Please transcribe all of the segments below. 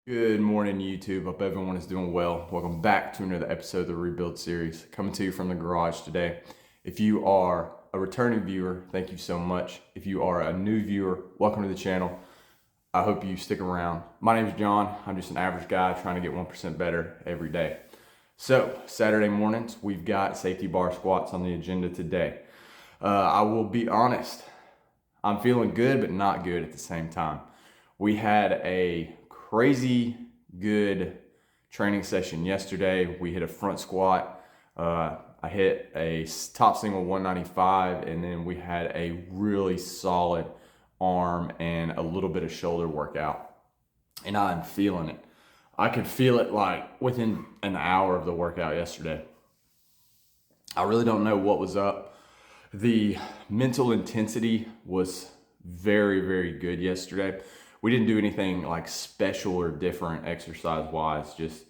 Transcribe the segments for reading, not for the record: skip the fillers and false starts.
Good morning, YouTube. Hope everyone is doing well. Welcome back to another episode of the Rebuild series, coming to you from the garage today. If you are a returning viewer, thank you so much. If you are a new viewer, welcome to the channel. I hope you stick around. My name is John. I'm just an average guy trying to get 1% better every day. So, Saturday mornings, we've got safety bar squats on the agenda today. I will be honest, I'm feeling good, but not good at the same time. We had a crazy good training session yesterday. We hit a front squat. I hit a top single 195, and then we had a really solid arm and a little bit of shoulder workout. And I'm feeling it. I could feel it like within an hour of the workout yesterday. I really don't know what was up. The mental intensity was very, very good yesterday. We didn't do anything like special or different exercise wise, just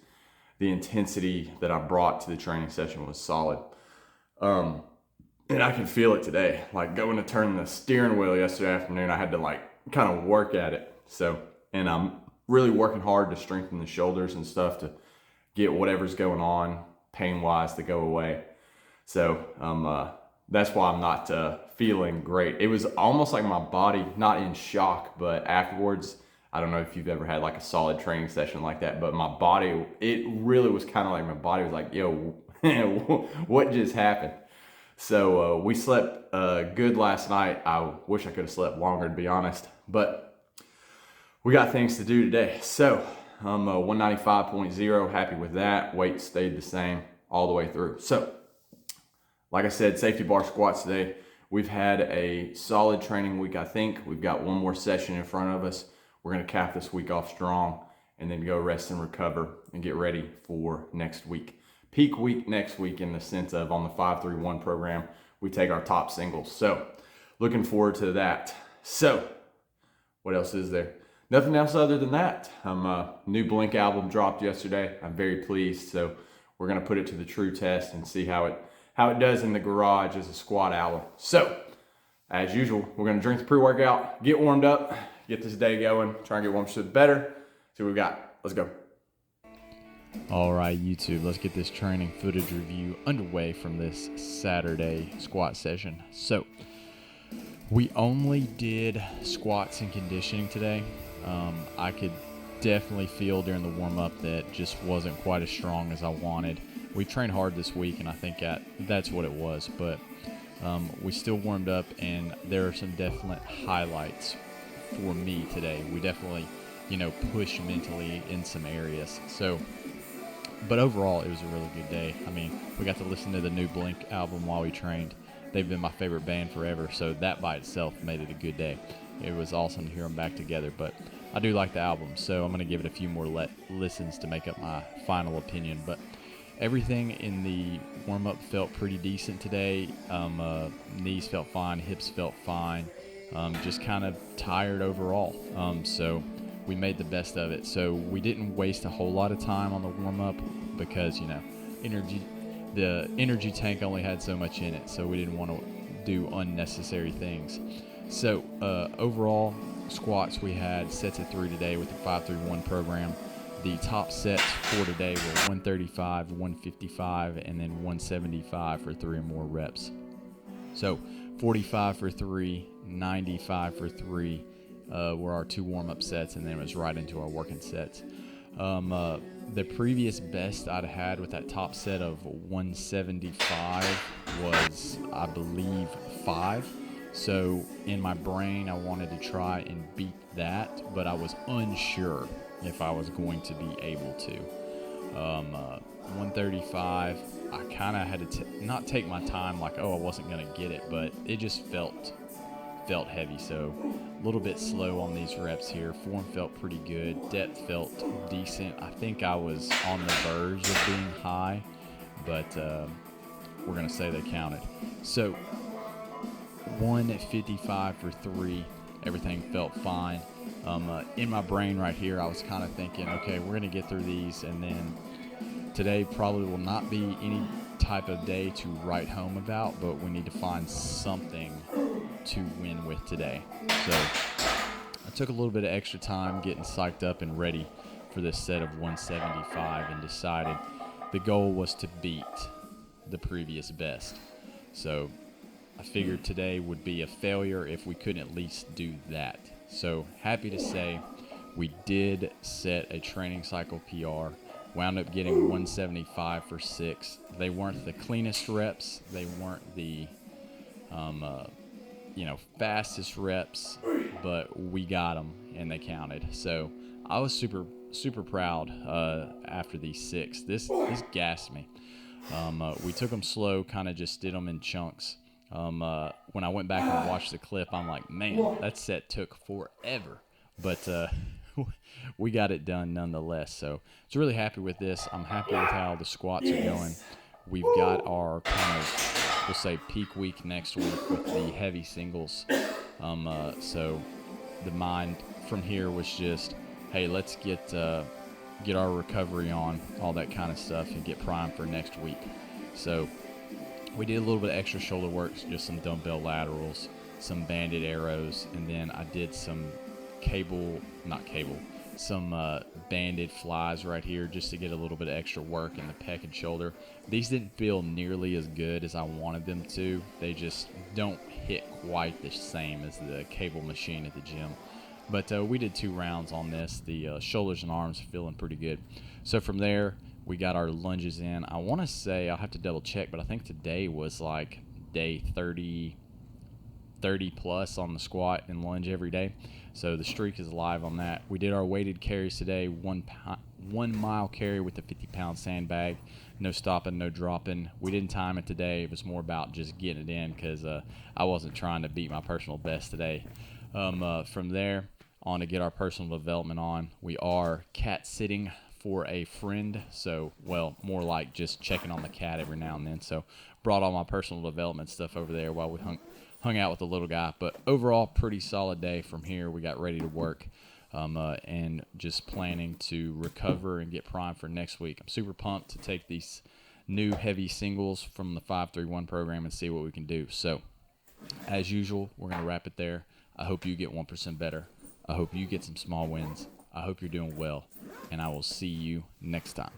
the intensity that I brought to the training session was solid. And I can feel it today. Like going to turn the steering wheel yesterday afternoon, I had to like kind of work at it. And I'm really working hard to strengthen the shoulders and stuff to get whatever's going on pain wise to go away. So that's why I'm not feeling great. It was almost like my body, not in shock, but afterwards, I don't know if you've ever had like a solid training session like that, but my body, it really was kind of like my body was like, yo, what just happened? So we slept good last night. I wish I could have slept longer, to be honest, but we got things to do today. So I'm 195.0, happy with that. Weight stayed the same all the way through. So like I said, safety bar squats today. We've had a solid training week, I think. We've got one more session in front of us. We're going to cap this week off strong and then go rest and recover and get ready for next week. Peak week next week in the sense of on the 5-3-1 program, we take our top singles. So looking forward to that. So what else is there? Nothing else other than that. New Blink album dropped yesterday. I'm very pleased. So we're going to put it to the true test and see how it does in the garage as a squat album. So, as usual, we're going to drink the pre-workout, get warmed up, get this day going, try and get 1% better. See what we got. Let's go. All right, YouTube, let's get this training footage review underway from this Saturday squat session. So, we only did squats and conditioning today. I could definitely feel during the warm-up that just wasn't quite as strong as I wanted. We trained hard this week, and I think that's what it was. But we still warmed up, and there are some definite highlights for me today. We definitely, pushed mentally in some areas. So, but overall, it was a really good day. I mean, we got to listen to the new Blink album while we trained. They've been my favorite band forever, so that by itself made it a good day. It was awesome to hear them back together, but I do like the album, so I'm going to give it a few more listens to make up my final opinion. But everything in the warm-up felt pretty decent today. Knees felt fine, hips felt fine, just kind of tired overall. So we made the best of it. So we didn't waste a whole lot of time on the warm-up because, the energy tank only had so much in it, so we didn't want to do unnecessary things. So overall, squats, we had sets of 3 today with the 5-3-1 program. The top sets for today were 135, 155, and then 175 for 3 or more reps. So 45 for 3, 95 for 3 were our 2 warm-up sets, and then it was right into our working sets. The previous best I'd had with that top set of 175 was, I believe, 5. So in my brain, I wanted to try and beat that, but I was unsure if I was going to be able to. 135, I kind of had to not take my time like, I wasn't going to get it, but it just felt heavy. So a little bit slow on these reps here. Form felt pretty good. Depth felt decent. I think I was on the verge of being high, but we're going to say they counted. So 155 for 3. Everything felt fine. In my brain right here, I was kind of thinking, okay, we're going to get through these, and then today probably will not be any type of day to write home about, but we need to find something to win with today. So I took a little bit of extra time getting psyched up and ready for this set of 175 and decided the goal was to beat the previous best. So I figured today would be a failure if we couldn't at least do that. So happy to say we did set a training cycle PR. Wound up getting 175 for 6. They weren't the cleanest reps. They weren't the fastest reps, but we got them and they counted. So I was super proud after these 6. This gassed me. We took them slow, kind of just did them in chunks. When I went back and watched the clip, I'm like, man, that set took forever. But we got it done nonetheless. So I was really happy with this. I'm happy with how the squats are going. We've got our kind of, we'll say, peak week next week with the heavy singles. So the mind from here was just, hey, let's get our recovery on, all that kind of stuff, and get primed for next week. So we did a little bit of extra shoulder work, just some dumbbell laterals, some banded arrows, and then I did some banded flies right here just to get a little bit of extra work in the pec and shoulder. These didn't feel nearly as good as I wanted them to. They just don't hit quite the same as the cable machine at the gym. But we did 2 rounds on this. The shoulders and arms feeling pretty good. So from there, we got our lunges in. I want to say, I'll have to double check, but I think today was like day 30 plus on the squat and lunge every day. So the streak is live on that. We did our weighted carries today, 1 mile carry with a 50-pound sandbag. No stopping, no dropping. We didn't time it today. It was more about just getting it in because I wasn't trying to beat my personal best today. From there, on to get our personal development on. We are cat sitting for a friend. So, well, more like just checking on the cat every now and then. So brought all my personal development stuff over there while we hung out with the little guy. But overall, pretty solid day. From here, we got ready to work and just planning to recover and get primed for next week. I'm super pumped to take these new heavy singles from the 531 program and see what we can do. So, as usual, we're going to wrap it there. I hope you get 1% better. I hope you get some small wins. I hope you're doing well, and I will see you next time.